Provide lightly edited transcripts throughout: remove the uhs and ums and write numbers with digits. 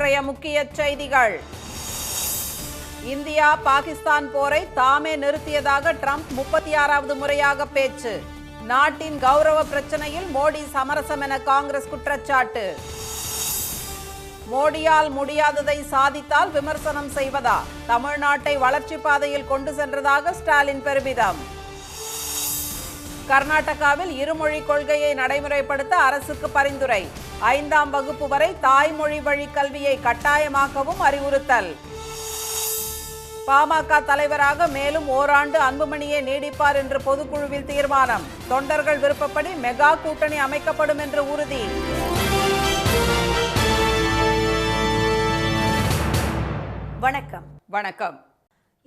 இன்றைய முக்கிய செய்திகள். இந்தியா பாகிஸ்தான் போரை தாமே நிறுத்தியதாக ட்ரம்ப் 36வது முறையாக பேச்சு. நாட்டின் கௌரவ பிரச்சனையில் மோடி சமரசம் என காங்கிரஸ் குற்றச்சாட்டு. மோடியால் முடியாததை சாதித்தால் விமர்சனம் செய்வதா? தமிழ்நாட்டை வளர்ச்சி பாதையில் கொண்டு சென்றதாக ஸ்டாலின் பெருமிதம். கர்நாடகாவில் இருமொழி கொள்கையை நடைமுறைப்படுத்த அரசுக்கு பரிந்துரை. 5ஆம் வகுப்பு வரை தாய்மொழி வழி கல்வியை கட்டாயமாக்கவும் அறிவுறுத்தல். பாமக தலைவராக மேலும் ஓராண்டு அன்புமணியே நீடிப்பார் என்று பொதுக்குழுவில் தீர்மானம். தொண்டர்கள் விருப்பப்படி மெகா கூட்டணி அமைக்கப்படும் என்று உறுதி. வணக்கம். வணக்கம்.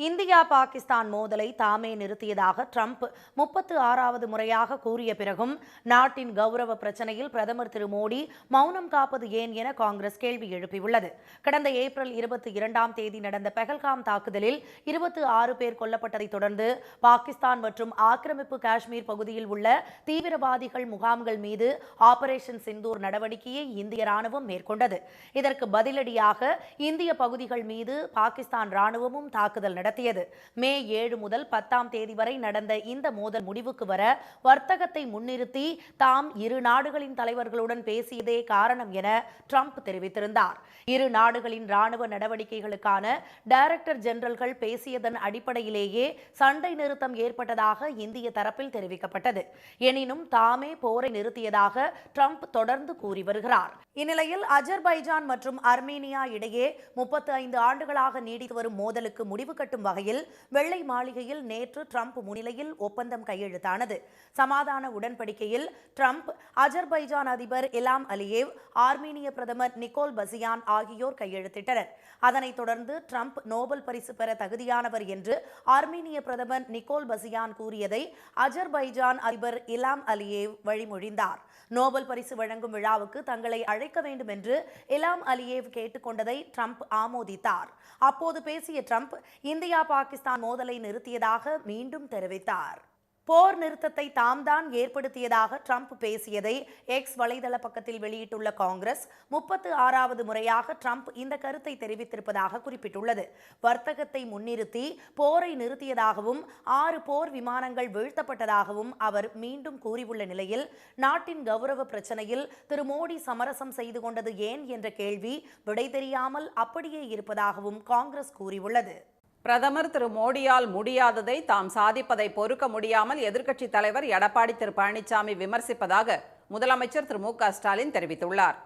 இந்தியா பாகிஸ்தான் மோதலை தாமே நிறுத்தியதாக ட்ரம்ப் 36வது முறையாக கூறிய பிறகும் நாட்டின் கௌரவ பிரச்சனையில் பிரதமர் திரு மோடி மௌனம் காப்பது ஏன் என காங்கிரஸ் கேள்வி எழுப்பியுள்ளது. கடந்த ஏப்ரல் 22ஆம் தேதி நடந்த பெஹல்காம் தாக்குதலில் 26 பேர் கொல்லப்பட்டதை தொடர்ந்து பாகிஸ்தான் மற்றும் ஆக்கிரமிப்பு காஷ்மீர் பகுதியில் உள்ள தீவிரவாதிகள் முகாம்கள் மீது ஆபரேஷன் சிந்தூர் நடவடிக்கையை இந்திய ராணுவம் மேற்கொண்டது. இதற்கு பதிலடியாக இந்திய பகுதிகள் மீது பாகிஸ்தான் ராணுவமும் தாக்குதல் நடத்தியது. மே 7 முதல் 10ஆம் தேதி வரை நடந்த இந்த மோதல் முடிவுக்கு வர வர்த்தகத்தை முன்னிறுத்தி தாம் இரு நாடுகளின் தலைவர்களுடன் பேசியதே காரணம் என ட்ரம்ப் தெரிவித்திருந்தார். இரு நாடுகளின் ராணுவ நடவடிக்கைகளுக்கான டைரக்டர் ஜெனரல்கள் பேசியதன் அடிப்படையிலேயே சண்டை நிறுத்தம் ஏற்பட்டதாக இந்திய தரப்பில் தெரிவிக்கப்பட்டது. எனினும் தாமே போரை நிறுத்தியதாக ட்ரம்ப் தொடர்ந்து கூறி வருகிறார். இந்நிலையில் அஜர்பைஜான் மற்றும் அர்மேனியா இடையே 35 ஆண்டுகளாக நீடித்து வரும் மோதலுக்கு முடிவு கட்டும் வகையில் வெள்ளை மாளிகையில் நேற்று ட்ரம்ப் முன்னிலையில் ஒப்பந்தம் கையெழுத்தானது. சமாதான உடன்படிக்கையில் ட்ரம்ப், அஜர்பைஜான் அதிபர் இல்ஹாம் அலியேவ், ஆர்மீனிய பிரதமர் நிக்கோல் பசியான் ஆகியோர் கையெழுத்திட்டனர். அதனைத் தொடர்ந்து ட்ரம்ப் நோபல் பரிசு பெற தகுதியானவர் என்று ஆர்மீனிய பிரதமர் நிக்கோல் பசியான் கூறியதை அஜர்பைஜான் அதிபர் இல்ஹாம் அலியேவ் வழிமொழிந்தார். நோபல் பரிசு வழங்கும் விழாவுக்கு தங்களை அழைக்க வேண்டும் என்று இல்ஹாம் அலியேவ் கேட்டுக்கொண்டதை ட்ரம்ப் ஆமோதித்தார். அப்போது பேசிய ட்ரம்ப் இந்தியா பாகிஸ்தான் மோதலை நிறுத்தியதாக மீண்டும் தெரிவித்தார். போர் நிறுத்தத்தை தாம் தான் ஏற்படுத்தியதாக ட்ரம்ப் பேசியதை எக்ஸ் வலைதள பக்கத்தில் வெளியிட்டுள்ள காங்கிரஸ் 36வது முறையாக ட்ரம்ப் இந்த கருத்தை தெரிவித்திருப்பதாக குறிப்பிட்டுள்ளது. வர்த்தகத்தை முன்னிறுத்தி போரை நிறுத்தியதாகவும் 6 போர் விமானங்கள் வீழ்த்தப்பட்டதாகவும் அவர் மீண்டும் கூறியுள்ள நிலையில் நாட்டின் கௌரவ பிரச்சனையில் திரு மோடி சமரசம் செய்து கொண்டது ஏன் என்ற கேள்வி விடை தெரியாமல் அப்படியே இருப்பதாகவும் காங்கிரஸ் கூறியுள்ளது. பிரதமர் திரு மோடியால் முடியாததை தாம் சாதிப்பதை பொறுக்க முடியாமல் எதிர்க்கட்சித் தலைவர் எடப்பாடி திரு பழனிசாமி விமர்சிப்பதாக முதலமைச்சர் திரு மு.க. ஸ்டாலின் தெரிவித்துள்ளார்.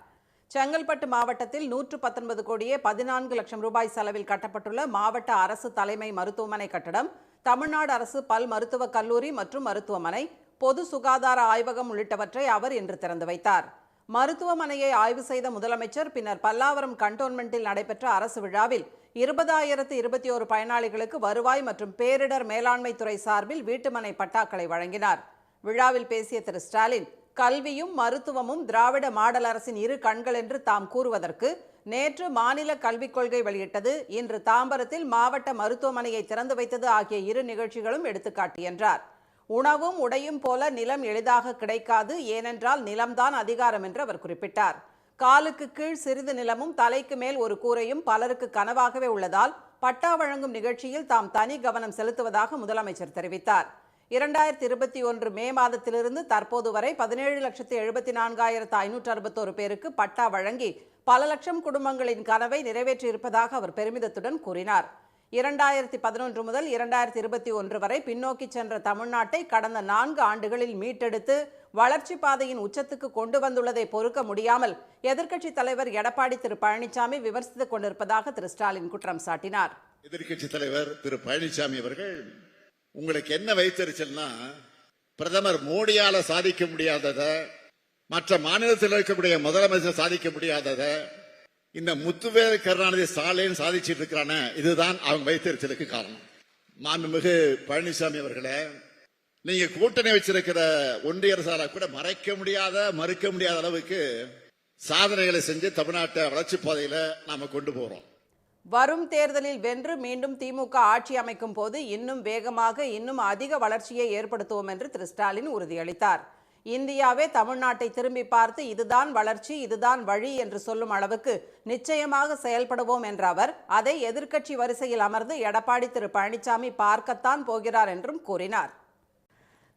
செங்கல்பட்டு மாவட்டத்தில் 119 கோடியே 14 லட்சம் ரூபாய் செலவில் கட்டப்பட்டுள்ள மாவட்ட அரசு தலைமை மருத்துவமனை கட்டடம், தமிழ்நாடு அரசு பல் மருத்துவக் கல்லூரி மற்றும் மருத்துவமனை, பொது சுகாதார ஆய்வகம் உள்ளிட்டவற்றை அவர் இன்று திறந்து வைத்தார். மருத்துவமனையை ஆய்வு செய்த முதலமைச்சர் பின்னர் பல்லாவரம் கண்டோன்மெண்டில் நடைபெற்ற அரசு விழாவில் 20,021 பயனாளிகளுக்கு வருவாய் மற்றும் பேரிடர் மேலாண்மை துறை சார்பில் வீட்டுமனை பட்டாக்களை வழங்கினார். விழாவில் பேசிய திரு ஸ்டாலின், கல்வியும் மருத்துவமும் திராவிட மாடல் அரசின் இரு கண்கள் என்று தாம் கூறுவதற்கு நேற்று மாநில கல்விக் கொள்கை வெளியிட்டது, இன்று தாம்பரத்தில் மாவட்ட மருத்துவமனையை திறந்து வைத்தது ஆகிய இரு நிகழ்ச்சிகளும் எடுத்துக்காட்டு என்றார். உணவும் உடையும் போல நிலம் எளிதாக கிடைக்காது, ஏனென்றால் நிலம்தான் அதிகாரம் என்று அவர் குறிப்பிட்டார். காலுக்கு கீழ் சிறிது நிலமும் தலைக்கு மேல் ஒரு கூரையும் பலருக்கு கனவாகவே உள்ளதால் பட்டா வழங்கும் நிகழ்ச்சியில் தாம் தனி கவனம் செலுத்துவதாக முதலமைச்சர் தெரிவித்தார். 2021 மே மாதத்திலிருந்து தற்போது வரை 17,74,561 பேருக்கு பட்டா வழங்கி பல லட்சம் குடும்பங்களின் கனவை நிறைவேற்றியிருப்பதாக அவர் பெருமிதத்துடன் கூறினார். 2011 முதல் 2021 வரை பின்னோக்கி சென்ற தமிழ்நாட்டை கடந்த 4 ஆண்டுகளில் மீட்டெடுத்து வளர்ச்சி பாதையின் உச்சத்துக்கு கொண்டு வந்துள்ளதை பொறுக்க முடியாமல் எதிர்க்கட்சித் தலைவர் எடப்பாடி திரு பழனிசாமி விமர்சித்துக் கொண்டிருப்பதாக திரு ஸ்டாலின் குற்றம் சாட்டினார். எதிர்க்கட்சித் தலைவர் திரு பழனிசாமி அவர்கள், உங்களுக்கு என்ன வைத்தறிச்சல்னா, பிரதமர் மோடியால சாதிக்க முடியாதத, மற்ற மாநிலத்தில் இருக்கக்கூடிய முதலமைச்சர் சாதிக்க முடியாதத இந்த முத்துவேல் கருணாநிதி ஸ்டாலின் சாதிச்சிட்டு இருக்கிறான, இதுதான் அவங்க வைத்தறிச்சலுக்கு காரணம். மாண்புமிகு பழனிசாமி அவர்களே, நீங்க கூட்டணி வச்சிருக்கிற ஒன்றிய அரசால கூட மறுக்க முடியாத அளவுக்கு சாதனைகளை செஞ்சு தமிழ்நாட்டை வளர்ச்சி பாதையில நாம கொண்டு போறோம். வரும் தேர்தலில் வென்று மீண்டும் திமுக ஆட்சி அமைக்கும் போது இன்னும் வேகமாக இன்னும் அதிக வளர்ச்சியை ஏற்படுத்துவோம் என்று திரு ஸ்டாலின் உறுதியளித்தார். இந்தியாவே தமிழ்நாட்டை திரும்பி பார்த்து இதுதான் வளர்ச்சி, இதுதான் வழி என்று சொல்லும் அளவுக்கு நிச்சயமாக செயல்படுவோம் என்ற அவர் அதை எதிர்க்கட்சி வரிசையில் அமர்ந்து எடப்பாடி திரு பழனிசாமி பார்க்கத்தான் போகிறார் என்றும் கூறினார்.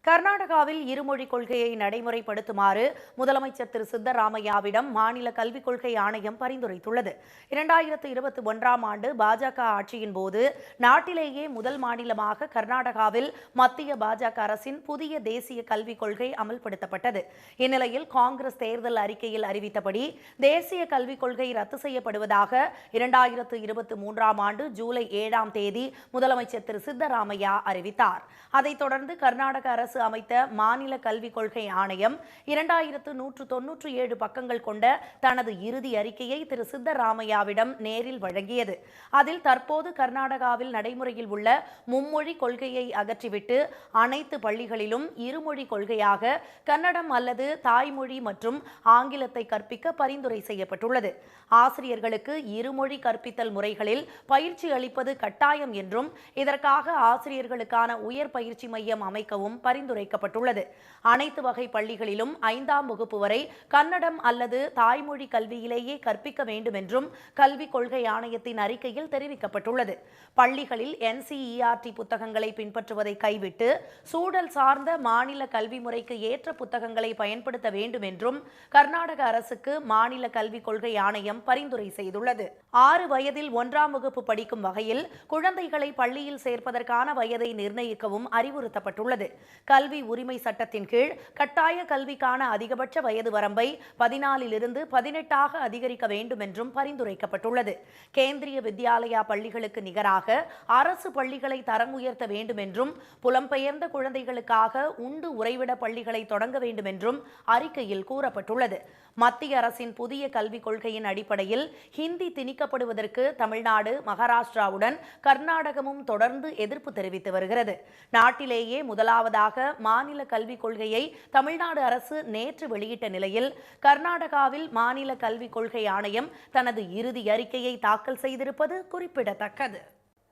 கர்நாடகாவில் இருமொழி கொள்கையை நடைமுறைப்படுத்துமாறு முதலமைச்சர் திரு சித்தராமையாவிடம் மாநில கல்விக் கொள்கை ஆணையம் பரிந்துரைத்துள்ளது. 2021ஆம் ஆண்டு பாஜக ஆட்சியின் போது நாட்டிலேயே முதல் மாநிலமாக கர்நாடகாவில் மத்திய பாஜக அரசின் புதிய தேசிய கல்விக் கொள்கை அமல்படுத்தப்பட்டது. இந்நிலையில் காங்கிரஸ் தேர்தல் அறிக்கையில் அறிவித்தபடி தேசிய கல்விக் கொள்கை ரத்து செய்யப்படுவதாக 2023ஆம் ஆண்டு ஜூலை 7ஆம் தேதி முதலமைச்சர் திரு சித்தராமையா அறிவித்தார். அதைத் தொடர்ந்து கர்நாடக அரசு அமைத்த மாநில கல்விக் கொள்கை ஆணையம் 2197 பக்கங்கள் கொண்ட தனது இறுதி அறிக்கையை திரு சித்தராமையாவிடம் நேரில் வழங்கியது. அதில் தற்போது கர்நாடகாவில் நடைமுறையில் உள்ள மும்மொழி கொள்கையை அகற்றிவிட்டு அனைத்து பள்ளிகளிலும் இருமொழி கொள்கையாக கன்னடம் அல்லது தாய்மொழி மற்றும் ஆங்கிலத்தை கற்பிக்க பரிந்துரை செய்யப்பட்டுள்ளது. ஆசிரியர்களுக்கு இருமொழி கற்பித்தல் முறைகளில் பயிற்சி அளிப்பது கட்டாயம் என்றும் இதற்காக ஆசிரியர்களுக்கான உயர் பயிற்சி மையம் அமைக்கவும் பரிந்துரைக்கப்பட்டுள்ளது. அனைத்து வகை பள்ளிகளிலும் 5ஆம் வகுப்பு வரை கன்னடம் அல்லது தாய்மொழி கல்வியிலேயே கற்பிக்க வேண்டும் என்றும் கல்விக் கொள்கை ஆணையத்தின் அறிக்கையில் தெரிவிக்கப்பட்டுள்ளது. பள்ளிகளில் NCERT புத்தகங்களை பின்பற்றுவதை கைவிட்டு சூழல் சார்ந்த மாநில கல்வி முறைக்கு ஏற்ற புத்தகங்களை பயன்படுத்த வேண்டும் என்றும் கர்நாடக அரசுக்கு மாநில கல்விக் கொள்கை ஆணையம் பரிந்துரை செய்துள்ளது. 6 வயதில் 1ஆம் வகுப்பு படிக்கும் வகையில் குழந்தைகளை பள்ளியில் சேர்ப்பதற்கான வயதை நிர்ணயிக்கவும் அறிவுறுத்தப்பட்டுள்ளது. கல்வி உரிமை சட்டத்தின் கீழ் கட்டாய கல்விக்கான அதிகபட்ச வயது வரம்பை 14 18ஆக அதிகரிக்க வேண்டும் என்றும் பரிந்துரைக்கப்பட்டுள்ளது. கேந்திரிய வித்யாலயா பள்ளிகளுக்கு நிகராக அரசு பள்ளிகளை தரம் உயர்த்த வேண்டும் என்றும் புலம்பெயர்ந்த குழந்தைகளுக்காக உண்டு உறைவிட பள்ளிகளை தொடங்க வேண்டும் என்றும் அறிக்கையில் கூறப்பட்டுள்ளது. மத்திய அரசின் புதிய கல்விக் கொள்கையின் அடிப்படையில் ஹிந்தி திணிக்கப்படுவதற்கு தமிழ்நாடு, மகாராஷ்டிராவுடன் கர்நாடகமும் தொடர்ந்து எதிர்ப்பு தெரிவித்து வருகிறது. நாட்டிலேயே முதலாவதாக மாநில கல்விக் கொள்கையை தமிழ்நாடு அரசு நேற்று வெளியிட்ட நிலையில் கர்நாடகாவில் மாநில கல்விக் கொள்கை ஆணையம் தனது இறுதி அறிக்கையை தாக்கல் செய்திருப்பது குறிப்பிடத்தக்கது.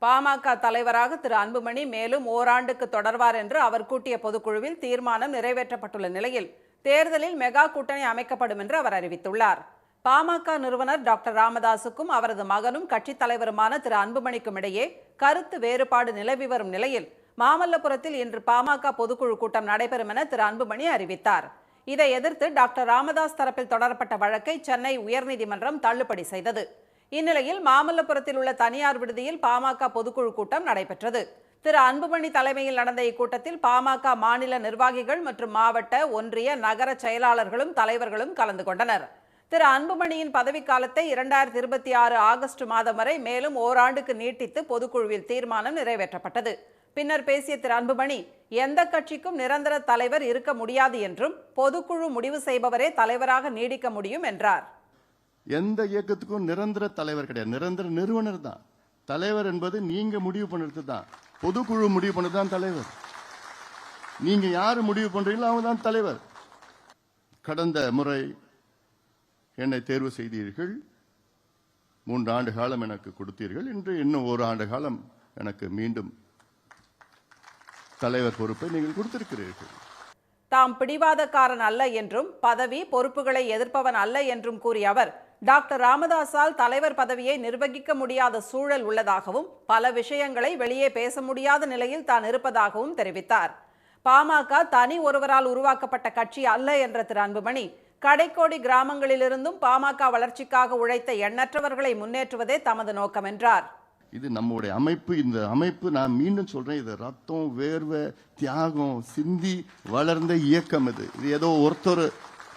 பாமக தலைவராக திரு அன்புமணி மேலும் ஓராண்டுக்கு தொடர்வார் என்று அவர் கூட்டிய பொதுக்குழுவில் தீர்மானம் நிறைவேற்றப்பட்டுள்ள நிலையில் தேர்தலில் மெகா கூட்டணி அமைக்கப்படும் என்று அவர் அறிவித்துள்ளார். பாமக நிறுவனர் டாக்டர் ராமதாசுக்கும் அவரது மகனும் கட்சித் தலைவருமான திரு அன்புமணிக்கும் இடையே கருத்து வேறுபாடு நிலவி வரும் நிலையில் மாமல்லபுரத்தில் இன்று பாமக பொதுக்குழு கூட்டம் நடைபெறும் என திரு அன்புமணி அறிவித்தார். இதை எதிர்த்து டாக்டர் ராமதாஸ் தரப்பில் தொடரப்பட்ட வழக்கை சென்னை உயர்நீதிமன்றம் தள்ளுபடி செய்தது. இந்நிலையில் மாமல்லபுரத்தில் உள்ள தனியார் விடுதியில் பாமக பொதுக்குழு கூட்டம் நடைபெற்றது. திரு அன்புமணி தலைமையில் நடந்த இக்கூட்டத்தில் பாமக மாநில நிர்வாகிகள் மற்றும் மாவட்ட, ஒன்றிய, நகர செயலாளர்களும் தலைவர்களும் கலந்து கொண்டனர். திரு அன்புமணியின் பதவிக்காலத்தை 2026 ஆகஸ்ட் மாதம் வரை மேலும் ஓராண்டுக்கு நீட்டித்து பொதுக்குழுவில் தீர்மானம் நிறைவேற்றப்பட்டது. பின்னர் பேசிய திரு அன்புமணி, எந்த கட்சிக்கும் நிரந்தர தலைவர் இருக்க முடியாது என்றும் பொதுக்குழு முடிவு செய்பவரே தலைவராக நீடிக்க முடியும் என்றார். எந்த இயக்கத்துக்கும் நிரந்தர தலைவர் கிடையாது, நிரந்தர நிறுவனர் தான் தலைவர். என்பது நீங்க முடிவு பண்ணுறது தான், பொதுக்குழு முடிவு பண்ணது தான் தலைவர். நீங்க யாரு முடிவு பண்றீங்களோ அவங்க தான் தலைவர். கடந்த முறை என்னை தேர்வு செய்தீர்கள், 3 ஆண்டு காலம் எனக்கு கொடுத்தீர்கள். இன்று இன்னும் 1 ஆண்டு காலம் எனக்கு மீண்டும் தலைவர் பொறுப்பை நீங்கள் கொடுத்திருக்கிறீர்கள். தாம் பிடிவாதக்காரன் அல்ல என்றும் பதவி பொறுப்புகளை எதிர்ப்பவன் அல்ல என்றும் கூறிய அவர், டாக்டர் ராமதாஸால் தலைவர் பதவியை நிர்வகிக்க முடியாத சூழல் உள்ளதாகவும் பல விஷயங்களை வெளியே பேச முடியாத நிலையில் தான் இருப்பதாகவும் தெரிவித்தார். பாமக தனி ஒருவரால் உருவாக்கப்பட்ட கட்சி அல்ல என்ற திரு அன்புமணி, கடைக்கோடி கிராமங்களிலிருந்தும் பாமக வளர்ச்சிக்காக உழைத்த எண்ணற்றவர்களை முன்னேற்றுவதே தமது நோக்கம் என்றார். இது நம்முடைய அமைப்பு. இந்த அமைப்பு, நான் மீண்டும் சொல்றேன், இது ரத்தம், வேர்வை, தியாகம் சிந்தி வளர்ந்த இயக்கம். இது ஏதோ ஒருத்தர்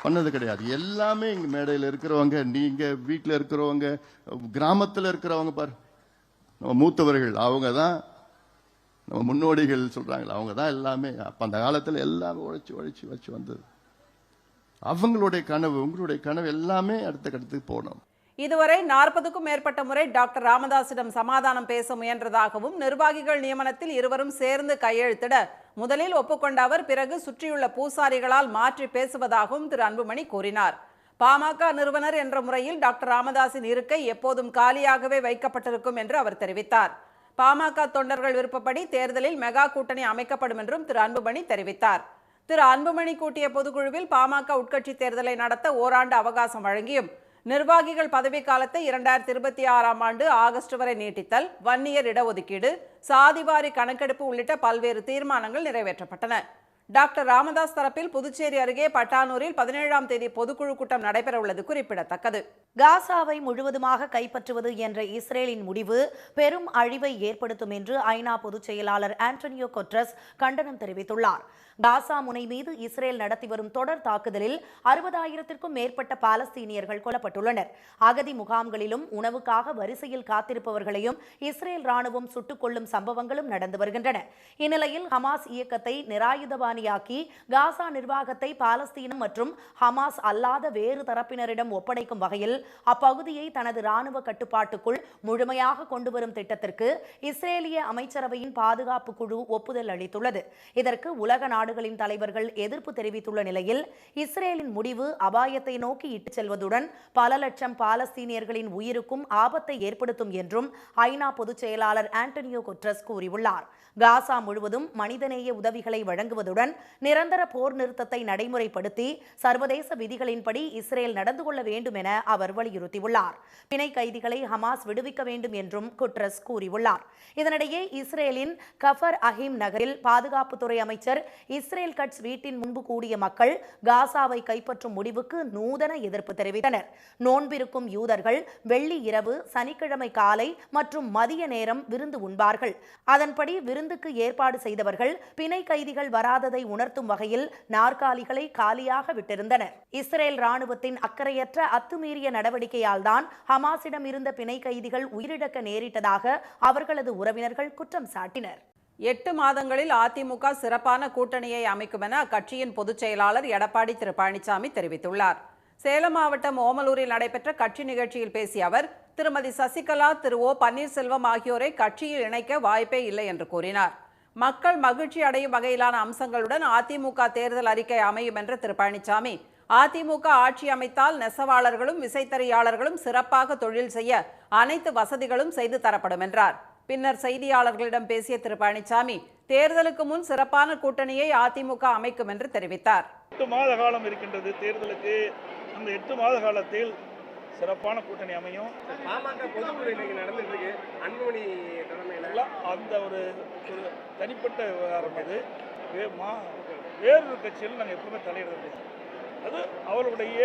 பண்ணது கிடையாது. எல்லாமே இங்க மேடையில் இருக்கிறவங்க, நீங்க வீட்டில் இருக்கிறவங்க, கிராமத்தில் இருக்கிறவங்க, பாரு நம்ம மூத்தவர்கள், அவங்க தான் நம்ம முன்னோடிகள் சொல்றாங்களா, அவங்க தான் எல்லாமே. அப்ப அந்த காலத்தில் எல்லாமே உழைச்சி உழைச்சி வச்சு வந்தது. அவங்களுடைய கனவு, உங்களுடைய கனவு எல்லாமே அடுத்த கட்டத்துக்கு போனோம். இதுவரை 40க்கும் மேற்பட்ட முறை டாக்டர் ராமதாஸிடம் சமாதானம் பேச முயன்றதாகவும், நிர்வாகிகள் நியமனத்தில் இருவரும் சேர்ந்து கையெழுத்திட முதலில் ஒப்புக்கொண்ட அவர் பிறகு சுற்றியுள்ள பூசாரிகளால் மாற்றி பேசுவதாகவும் திரு அன்புமணி கூறினார். பாமக நிறுவனர் என்ற முறையில் டாக்டர் ராமதாஸின் இருக்கை எப்போதும் காலியாகவே வைக்கப்பட்டிருக்கும் என்று அவர் தெரிவித்தார். பாமக தொண்டர்கள் விருப்பப்படி தேர்தலில் மெகா கூட்டணி அமைக்கப்படும் என்றும் திரு அன்புமணி தெரிவித்தார். திரு அன்புமணி கூட்டிய பொதுக்குழுவில் பாமக உட்கட்சி தேர்தலை நடத்த ஓராண்டு அவகாசம் வழங்கியும் நிர்வாகிகள் பதவிக்காலத்தை 2026ஆம் ஆண்டு ஆகஸ்ட் வரை நீட்டித்தல், வன்னியர் இடஒதுக்கீடு, சாதிவாரி கணக்கெடுப்பு உள்ளிட்ட பல்வேறு தீர்மானங்கள் நிறைவேற்றப்பட்டன. டாக்டர் ராமதாஸ் தரப்பில் புதுச்சேரி அருகே பட்டானூரில் 17ஆம் தேதி பொதுக்குழு கூட்டம் நடைபெற உள்ளது குறிப்பிடத்தக்கது. காசாவை முழுவதுமாக கைப்பற்றுவது என்ற இஸ்ரேலின் முடிவு பெரும் அழிவை ஏற்படுத்தும் என்று ஐநா பொதுச் செயலாளர் ஆண்டனியோ குட்டரஸ் கண்டனம் தெரிவித்துள்ளார். காசா முனை மீது இஸ்ரேல் நடத்தி வரும் தொடர் தாக்குதலில் 60,000க்கும் மேற்பட்ட பாலஸ்தீனியர்கள் கொல்லப்பட்டுள்ளனர். அகதி முகாம்களிலும் உணவுக்காக வரிசையில் காத்திருப்பவர்களையும் இஸ்ரேல் ராணுவம் சுட்டுக் கொள்ளும் சம்பவங்களும் நடந்து வருகின்றன. இந்நிலையில் ஹமாஸ் இயக்கத்தை நிராயுதபாணியாக்கி காசா நிர்வாகத்தை பாலஸ்தீனம் மற்றும் ஹமாஸ் அல்லாத வேறு தரப்பினரிடம் ஒப்படைக்கும் வகையில் அப்பகுதியை தனது ராணுவ கட்டுப்பாட்டுக்குள் முழுமையாக கொண்டுவரும் திட்டத்திற்கு இஸ்ரேலிய அமைச்சரவையின் பாதுகாப்பு குழு ஒப்புதல் அளித்துள்ளது. இதற்கு உலக நாடுகளின் தலைவர்கள் எதிர்ப்பு தெரிவித்துள்ள நிலையில் இஸ்ரேலின் முடிவு அபாயத்தை நோக்கி இட்டுச் செல்வதுடன் பல லட்சம் பாலஸ்தீனியர்களின் உயிருக்கும் ஆபத்தை ஏற்படுத்தும் என்றும் ஐநா பொதுச் செயலாளர் ஆண்டனியோ குட்டரஸ் கூறியுள்ளார். காசா முழுவதும் மனிதநேய உதவிகளை வழங்குவதுடன் நிரந்தர போர் நிறுத்தத்தை நடைமுறைப்படுத்தி சர்வதேச விதிகளின்படி இஸ்ரேல் நடந்து கொள்ள வேண்டும் என அவர் வலியுறுத்தியுள்ளார். பிணை கைதிகளை ஹமாஸ் விடுவிக்க வேண்டும் என்றும் குட்டரஸ் கூறியுள்ளார். இதனிடையே இஸ்ரேலின் கஃபர் அஹீம் நகரில் பாதுகாப்புத்துறை அமைச்சர் இஸ்ரேல் கட்ஸ் வீட்டின் முன்பு கூடிய மக்கள் காசாவை கைப்பற்றும் முடிவுக்கு நூதன எதிர்ப்பு தெரிவித்தனர். நோன்பிருக்கும் யூதர்கள் வெள்ளி இரவு, சனிக்கிழமை காலை மற்றும் மதிய நேரம் விருந்து உண்பார்கள். அதன்படி விருந்துக்கு ஏற்பாடு செய்தவர்கள் பிணை கைதிகள் வராததை உணர்த்தும் வகையில் நாற்காலிகளை காலியாக விட்டிருந்தனர். இஸ்ரேல் ராணுவத்தின் அக்கறையற்ற அத்துமீறிய நடவடிக்கையால் தான் ஹமாஸிடம் இருந்த பிணை கைதிகள் உயிரிழக்க நேரிட்டதாக அவர்களது உறவினர்கள் குற்றம் சாட்டினர். 8 மாதங்களில் அதிமுக சிறப்பான கூட்டணியை அமைக்கும் என அக்கட்சியின் பொதுச் செயலாளர் எடப்பாடி திரு பழனிசாமி தெரிவித்துள்ளார். சேலம் மாவட்டம் ஓமலூரில் நடைபெற்ற கட்சி நிகழ்ச்சியில் பேசிய அவர், திருமதி சசிகலா, திரு ஓ பன்னீர்செல்வம் ஆகியோரை கட்சியில் இணைக்க வாய்ப்பே இல்லை என்று கூறினார். மக்கள் மகிழ்ச்சி அடையும் வகையிலான அம்சங்களுடன் அதிமுக தேர்தல் அறிக்கை அமையும் என்ற திரு பழனிசாமி, அதிமுக ஆட்சி அமைத்தால் நெசவாளர்களும் விசைத்தறியாளர்களும் சிறப்பாக தொழில் செய்ய அனைத்து வசதிகளும் செய்து தரப்படும் என்றார். பின்னர் செய்தியாளர்களிடம் பேசிய திரு பழனிசாமி, தேர்தலுக்கு முன் சிறப்பான கூட்டணியை அதிமுக அமைக்கும் என்று தெரிவித்தார். 8 மாத காலம் இருக்கின்றது தேர்தலுக்கு. அந்த 8 மாத காலத்தில் சிறப்பான கூட்டணி அமையும். பாமக பொதுக்குழு இன்னைக்கு நடந்துட்டு இருக்கு. அன்புமணி தலைமையில் அந்த ஒரு தனிப்பட்ட விவகாரம் அது. வேறொரு கட்சியில் நாங்கள் எப்பவுமே தலையிடுறது, அது அவர்களுடைய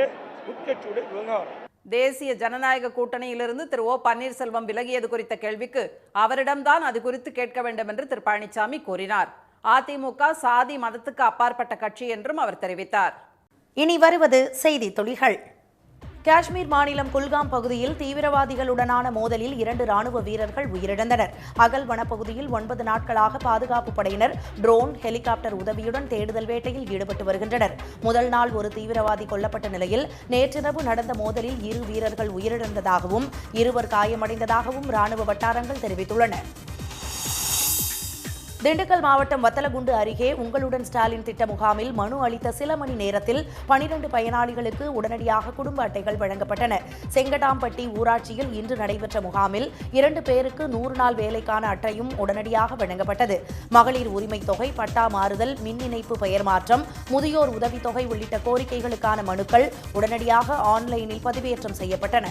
உட்கட்சியுடைய விவகாரம். தேசிய ஜனநாயக கூட்டணியிலிருந்து திரு ஓ பன்னீர்செல்வம் விலகியது குறித்த கேள்விக்கு அவரிடம்தான் அது குறித்து கேட்க வேண்டும் என்று திரு பழனிசாமி கூறினார். அதிமுக சாதி மதத்துக்கு அப்பாற்பட்ட கட்சி என்றும் அவர் தெரிவித்தார். இனி வருவது செய்தி துளிகள். காஷ்மீர் மாநிலம் குல்காம் பகுதியில் தீவிரவாதிகளுடனான மோதலில் 2 ராணுவ வீரர்கள் உயிரிழந்தனர். அகல் வனப்பகுதியில் 9 நாட்களாக பாதுகாப்பு படையினர் ட்ரோன், ஹெலிகாப்டர் உதவியுடன் தேடுதல் வேட்டையில் ஈடுபட்டு வருகின்றனர். முதல் நாள் ஒரு தீவிரவாதி கொல்லப்பட்ட நிலையில் நேற்றிரவு நடந்த மோதலில் 2 வீரர்கள் உயிரிழந்ததாகவும் 2 காயமடைந்ததாகவும் ராணுவ வட்டாரங்கள் தெரிவித்துள்ளன. திண்டுக்கல் மாவட்டம் வத்தலகுண்டு அருகே உங்களுடன் ஸ்டாலின் திட்ட முகாமில் மனு அளித்த சில மணி நேரத்தில் 12 பயனாளிகளுக்கு உடனடியாக குடும்ப அட்டைகள் வழங்கப்பட்டன. செங்கடாம்பட்டி ஊராட்சியில் இன்று நடைபெற்ற முகாமில் 2 பேருக்கு 100 நாள் வேலைக்கான அட்டையும் உடனடியாக வழங்கப்பட்டது. மகளிர் உரிமை தொகை, பட்டா மாறுதல், மின் இணைப்பு பெயர் மாற்றம், முதியோர் உதவித்தொகை உள்ளிட்ட கோரிக்கைகளுக்கான மனுக்கள் உடனடியாக ஆன்லைனில் பதிவேற்றம் செய்யப்பட்டன.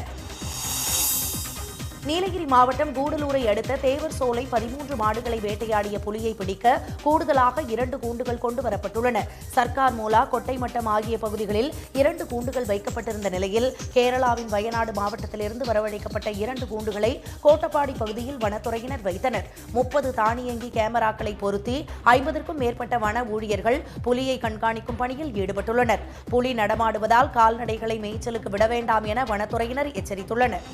நீலகிரி மாவட்டம் கூடலூரை அடுத்த தேவர் சோலை 13 மாடுகளை வேட்டையாடிய புலியை பிடிக்க கூடுதலாக 2 கூண்டுகள் கொண்டு வரப்பட்டுள்ளன. சர்க்கார் மூலா, கொட்டைமட்டம் ஆகிய பகுதிகளில் 2 கூண்டுகள் வைக்கப்பட்டிருந்த நிலையில் கேரளாவின் வயநாடு மாவட்டத்திலிருந்து வரவழைக்கப்பட்ட 2 கூண்டுகளை கோட்டப்பாடி பகுதியில் வனத்துறையினர் வைத்தனர். 30 தானியங்கி கேமராக்களை பொருத்தி 50க்கும் மேற்பட்ட வன ஊழியர்கள் புலியை கண்காணிக்கும் பணியில் ஈடுபட்டுள்ளனர். புலி நடமாடுவதால் கால்நடைகளை மேய்ச்சலுக்கு விட வேண்டாம் என வனத்துறையினர் எச்சரித்துள்ளனர்.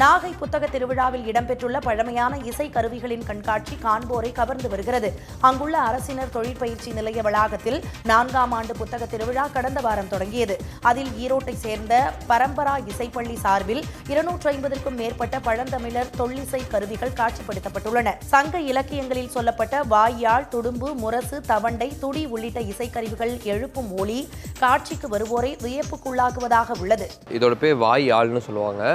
நாகை புத்தக திருவிழாவில் இடம்பெற்றுள்ள பழமையான இசை கருவிகளின் கண்காட்சி காண்போரை கவர்ந்து வருகிறது. அங்குள்ள அரசினர் தொழிற்பயிற்சி நிலைய வளாகத்தில் 4ஆம் ஆண்டு புத்தக திருவிழா கடந்த வாரம் தொடங்கியது. அதில் ஈரோட்டை சேர்ந்த பரம்பரா இசைப்பள்ளி சார்பில் 250க்கும் மேற்பட்ட பழந்தமிழர் தொல்லிசை கருவிகள் காட்சிப்படுத்தப்பட்டுள்ளன. சங்க இலக்கியங்களில் சொல்லப்பட்ட வாய்யாழ், துடும்பு, முரசு, தவண்டை, துடி உள்ளிட்ட இசைக்கருவிகள் எழுப்பும் ஒலி காட்சிக்கு வருவோரை வியப்புக்குள்ளாக்குவதாக உள்ளது. இதோட பேர் வாய்யாழ்னு சொல்லுவாங்க.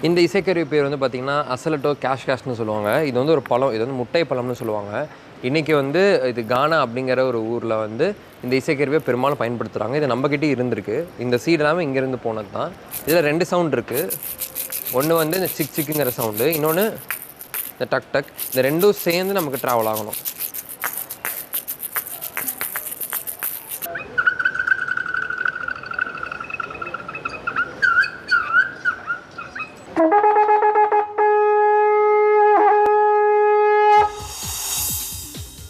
இந்த இசைக்கருவி பேர் வந்து பார்த்திங்கன்னா அசலட்டோ கேஷ்னு சொல்லுவாங்க. இது வந்து ஒரு பழம், இது வந்து முட்டை பழம்னு சொல்லுவாங்க. இன்றைக்கி வந்து இது கானா அப்படிங்கிற ஒரு ஊரில் வந்து இந்த இசைக்கருவியை பெரும்பாலும் பயன்படுத்துகிறாங்க. இது நம்மக்கிட்டே இருந்திருக்கு. இந்த சீடு எல்லாமே இங்கேருந்து போனது தான். இதில் 2 சவுண்ட் இருக்குது. ஒன்று வந்து இந்த சிக் சிக்குங்கிற சவுண்டு, இன்னொன்று இந்த டக் டக். இந்த ரெண்டும் சேர்ந்து நமக்கு ட்ராவல் ஆகணும்.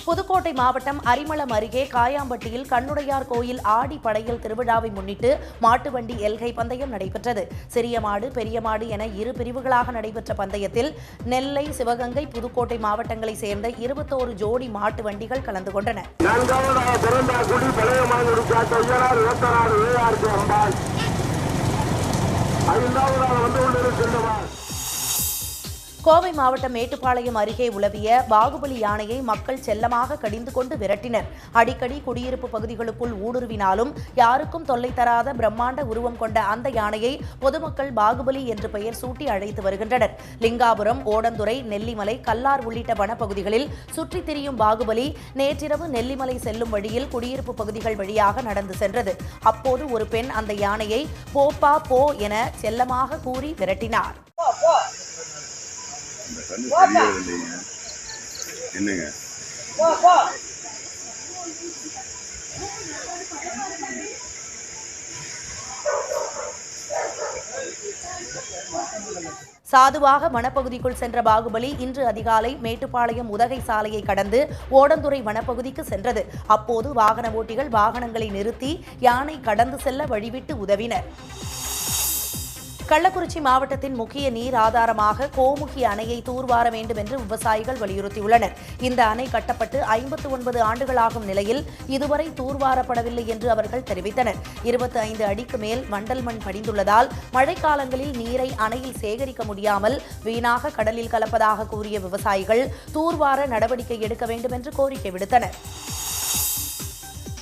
புதுக்கோட்டை மாவட்டம் அரிமளம் அருகே காயாம்பட்டியில் கண்ணுடையார் கோயில் ஆடி படையல் திருவிழாவை முன்னிட்டு மாட்டு வண்டி எல்கை பந்தயம் நடைபெற்றது. சிறிய மாடு, பெரிய மாடு என 2 பிரிவுகளாக நடைபெற்ற பந்தயத்தில் நெல்லை, சிவகங்கை, புதுக்கோட்டை மாவட்டங்களை சேர்ந்த 21 ஜோடி மாட்டு வண்டிகள் கலந்து கொண்டன. கோவை மாவட்டம் மேட்டுப்பாளையம் அருகே உலவிய பாகுபலி யானையை மக்கள் செல்லமாக கடிந்து கொண்டு விரட்டினர். அடிக்கடி குடியிருப்பு பகுதிகளுக்குள் ஊடுருவினாலும் யாருக்கும் தொல்லை தராத பிரம்மாண்ட உருவம் கொண்ட அந்த யானையை பொதுமக்கள் பாகுபலி என்று பெயர் சூட்டி அழைத்து வருகின்றனர். லிங்காபுரம், ஓடந்துறை, நெல்லிமலை, கல்லார் உள்ளிட்ட வனப்பகுதிகளில் சுற்றித் திரியும் பாகுபலி நேற்றிரவு நெல்லிமலை செல்லும் வழியில் குடியிருப்பு பகுதிகள் வழியாக நடந்து சென்றது. அப்போது ஒரு பெண் அந்த யானையை போப்பா போ என செல்லமாக கூறி விரட்டினார். என்னங்க சாதுவாக வனப்பகுதிக்குள் சென்ற பாகுபலி இன்று அதிகாலை மேட்டுப்பாளையம் உதகை சாலையை கடந்து ஓடந்துறை வனப்பகுதிக்கு சென்றது. அப்போது வாகன ஓட்டிகள் வாகனங்களை நிறுத்தி யானை கடந்து செல்ல வழிவிட்டு உதவினர். கள்ளக்குறிச்சி மாவட்டத்தின் முக்கிய நீர் ஆதாரமாக கோமுகி அணையை தூர்வார வேண்டும் என்று விவசாயிகள் வலியுறுத்தியுள்ளனர். இந்த அணை கட்டப்பட்டு 59 ஆண்டுகளாகும் நிலையில் இதுவரை தூர்வாரப்படவில்லை என்று அவர்கள் தெரிவித்தனர். 25 அடிக்கு மேல் மண்டல் மண் படிந்துள்ளதால் மழைக்காலங்களில் நீரை அணையில் சேகரிக்க முடியாமல் வீணாக கடலில் கலப்பதாக கூறிய விவசாயிகள் தூர்வார நடவடிக்கை எடுக்க வேண்டும் என்று கோரிக்கை விடுத்தனர்.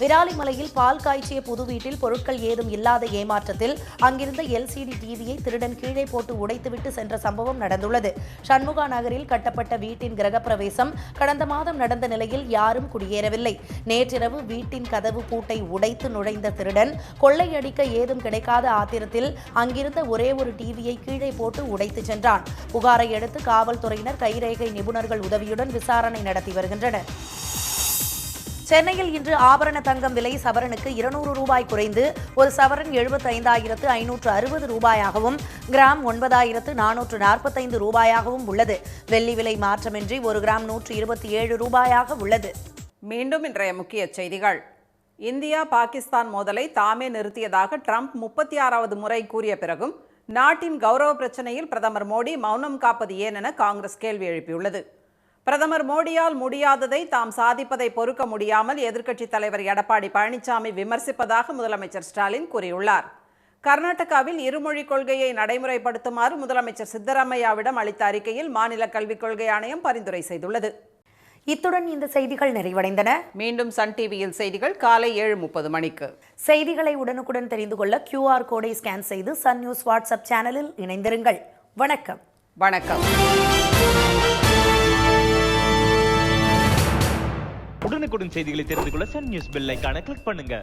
விராலிமலையில் பால் காய்ச்சிய புது வீட்டில் பொருட்கள் ஏதும் இல்லாத ஏமாற்றத்தில் அங்கிருந்த LCD டிவியை திருடன் கீழே போட்டு உடைத்துவிட்டு சென்ற சம்பவம் நடந்துள்ளது. சண்முகா நகரில் கட்டப்பட்ட வீட்டின் கிரகப்பிரவேசம் கடந்த மாதம் நடந்த நிலையில் யாரும் குடியேறவில்லை. நேற்றிரவு வீட்டின் கதவு பூட்டை உடைத்து நுழைந்த திருடன் கொள்ளையடிக்க ஏதும் கிடைக்காத ஆத்திரத்தில் அங்கிருந்த ஒரே ஒரு டிவியை கீழே போட்டு உடைத்து சென்றான். புகாரை அடுத்து காவல்துறையினர் கைரேகை நிபுணர்கள் உதவியுடன் விசாரணை நடத்தி வருகின்றனர். சென்னையில் இன்று ஆபரண தங்கம் விலை சவரனுக்கு 200 ரூபாய் குறைந்து ஒரு சவரன் 75,560 ரூபாயாகவும் கிராம் 9,445 ரூபாயாகவும் உள்ளது. வெள்ளி விலை மாற்றமின்றி 1 கிராம் 127 ரூபாயாக உள்ளது. மீண்டும் இன்றைய முக்கிய செய்திகள். இந்தியா பாகிஸ்தான் மோதலை தாமே நிறுத்தியதாக ட்ரம்ப் 36வது முறை கூறிய பிறகும் நாட்டின் கௌரவ பிரச்சனையில் பிரதமர் மோடி மௌனம் காப்பது ஏன் என காங்கிரஸ் கேள்வி எழுப்பியுள்ளது. பிரதமர் மோடியால் முடியாததை தாம் சாதிப்பதை பொறுக்க முடியாமல் எதிர்க்கட்சித் தலைவர் எடப்பாடி பழனிசாமி விமர்சிப்பதாக முதலமைச்சர் ஸ்டாலின் கூறியுள்ளார். கர்நாடகாவில் இருமொழிக் கொள்கையை நடைமுறைப்படுத்துமாறு முதலமைச்சர் சித்தராமையாவிடம் அளித்த அறிக்கையில் மாநில கல்விக் கொள்கை ஆணையம் பரிந்துரை செய்துள்ளது. இத்துடன் இந்த செய்திகள் நிறைவடைந்தன. மீண்டும் சன் டிவியில் செய்திகள் காலை 7:30 மணிக்கு. செய்திகளை உடனுக்குடன் தெரிந்து கொள்ள QR கோடை ஸ்கேன் செய்து சன் நியூஸ் வாட்ஸ்அப் சேனலில் இணைந்திருங்கள். வணக்கம். வணக்கம். உடனுக்குடன் செய்திகளை தெரிந்து கொள்ள சன் நியூஸ் பெல் ஐகானை கிளிக் பண்ணுங்க.